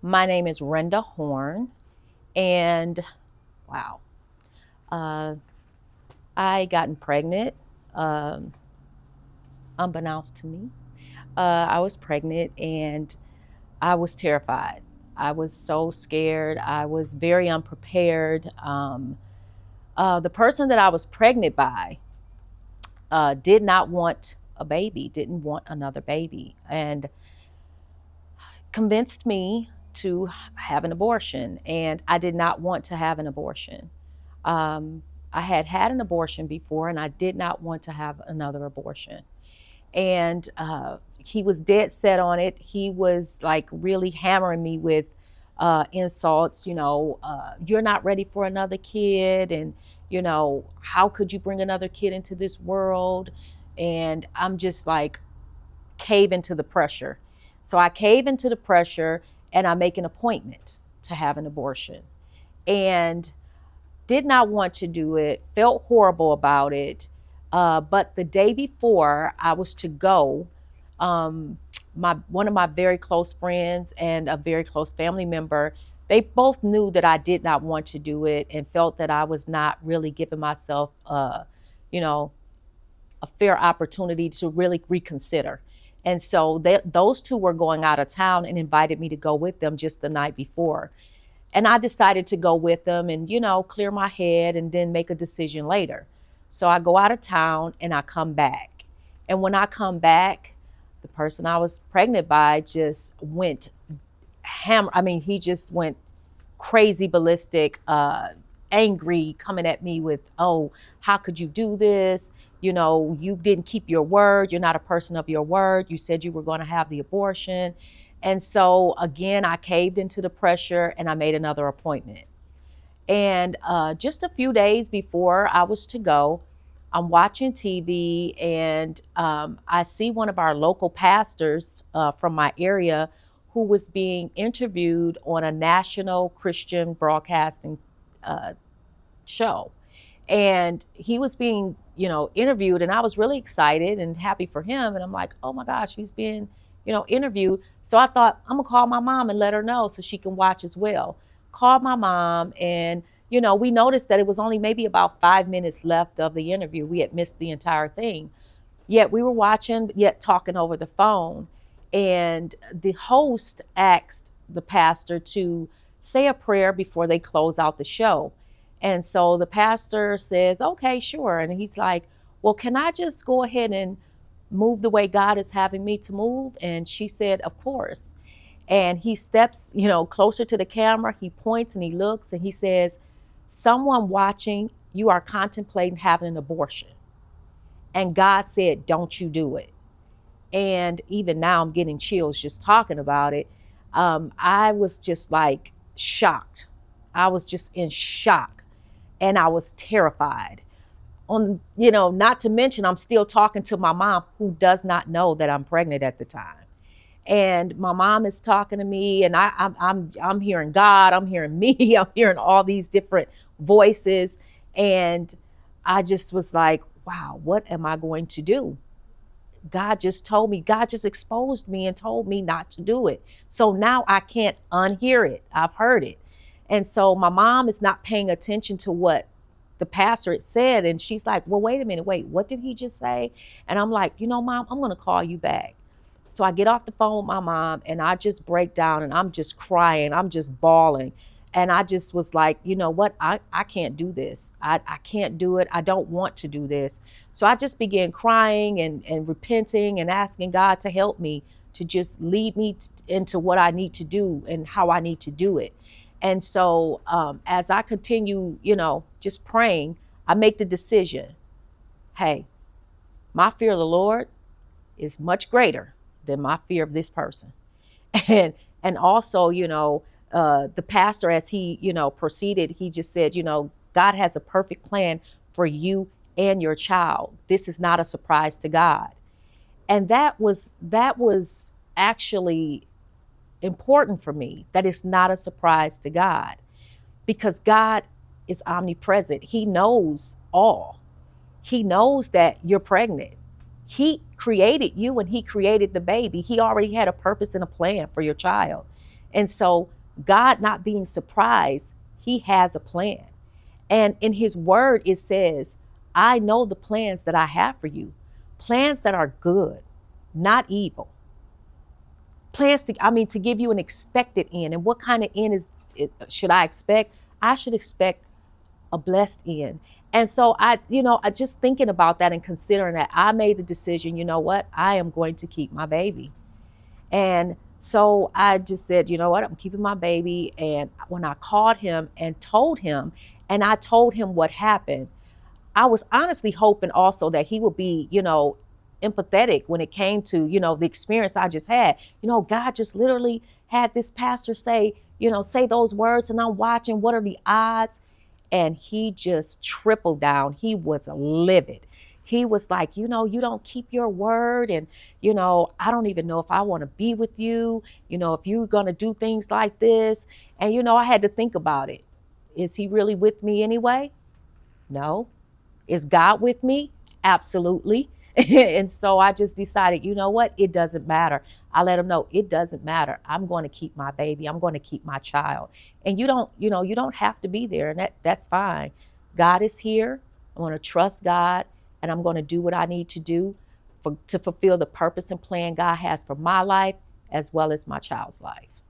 My name is Renda Horne, and wow, uh, I gotten pregnant, um, unbeknownst to me. I was pregnant and I was terrified. I was so scared. I was very unprepared. The person that I was pregnant by did not want a baby, didn't want another baby, and convinced me to have an abortion. And I did not want to have an abortion. Um, I had had an abortion before, and I did not want to have another abortion. And he was dead set on it. He was like really hammering me with insults. You're not ready for another kid, and how could you bring another kid into this world? And I'm just like cave into the pressure. So I cave into the pressure, and I make an appointment to have an abortion. And did not want to do it, felt horrible about it. But the day before I was to go, one of my very close friends and a very close family member, they both knew that I did not want to do it and felt that I was not really giving myself, you know, a fair opportunity to really reconsider. And so those two were going out of town and invited me to go with them just the night before. And I decided to go with them and, clear my head and then make a decision later. So I go out of town and I come back. And when I come back, the person I was pregnant by just went he just went crazy ballistic, angry, coming at me with, oh, how could you do this? You didn't keep your word. You're not a person of your word. You said you were going to have the abortion. And so again, I caved into the pressure and I made another appointment. And just a few days before I was to go, I'm watching TV and I see one of our local pastors from my area who was being interviewed on a national Christian broadcasting show. And he was being, interviewed, and I was really excited and happy for him. And I'm like, oh my gosh, he's being, interviewed. So I thought, I'm gonna call my mom and let her know so she can watch as well. Called my mom, and we noticed that it was only maybe about 5 minutes left of the interview. We had missed the entire thing. Yet we were watching, yet talking over the phone. And the host asked the pastor to say a prayer before they close out the show. And so the pastor says, okay, sure. And he's like, well, can I just go ahead and move the way God is having me to move? And she said, of course. And he steps, closer to the camera. He points and he looks and he says, someone watching, you are contemplating having an abortion. And God said, don't you do it. And even now I'm getting chills just talking about it. I was just like shocked. I was just in shock. And I was terrified. Not to mention, I'm still talking to my mom, who does not know that I'm pregnant at the time. And my mom is talking to me, and I'm hearing God, I'm hearing me, I'm hearing all these different voices. And I just was like, wow, what am I going to do? God just told me, God just exposed me and told me not to do it. So now I can't unhear it. I've heard it. And so my mom is not paying attention to what the pastor had said. And she's like, well, wait a minute, what did he just say? And I'm like, Mom, I'm going to call you back. So I get off the phone with my mom and I just break down and I'm just crying. I'm just bawling. And I just was like, you know what? I can't do this. I can't do it. I don't want to do this. So I just began crying and repenting and asking God to help me, to just lead me into what I need to do and how I need to do it. And so as I continue, just praying, I make the decision, hey, my fear of the Lord is much greater than my fear of this person. And also, the pastor, as he, proceeded, he just said, God has a perfect plan for you and your child. This is not a surprise to God. And that was actually important for me, that it's not a surprise to God, because God is omnipresent. He knows all. He knows that you're pregnant. He created you and he created the baby. He already had a purpose and a plan for your child. And so God not being surprised, he has a plan. And in his word, it says, I know the plans that I have for you, plans that are good, not evil. Plans to give you an expected end. And what kind of end should I expect? I should expect a blessed end. And so I just thinking about that and considering that, I made the decision, you know what? I am going to keep my baby. And so I just said, you know what? I'm keeping my baby. And when I called him and told him, and I told him what happened, I was honestly hoping also that he would be, empathetic when it came to, the experience I just had. God just literally had this pastor say those words, and I'm watching, what are the odds? And he just tripled down. He was livid. He was like, you don't keep your word. And, I don't even know if I want to be with you, if you're going to do things like this. And, I had to think about it. Is he really with me anyway? No. Is God with me? Absolutely. And so I just decided, you know what? It doesn't matter. I let him know it doesn't matter. I'm going to keep my baby. I'm going to keep my child. And you don't have to be there. And that's fine. God is here. I'm going to trust God, and I'm going to do what I need to do to fulfill the purpose and plan God has for my life, as well as my child's life.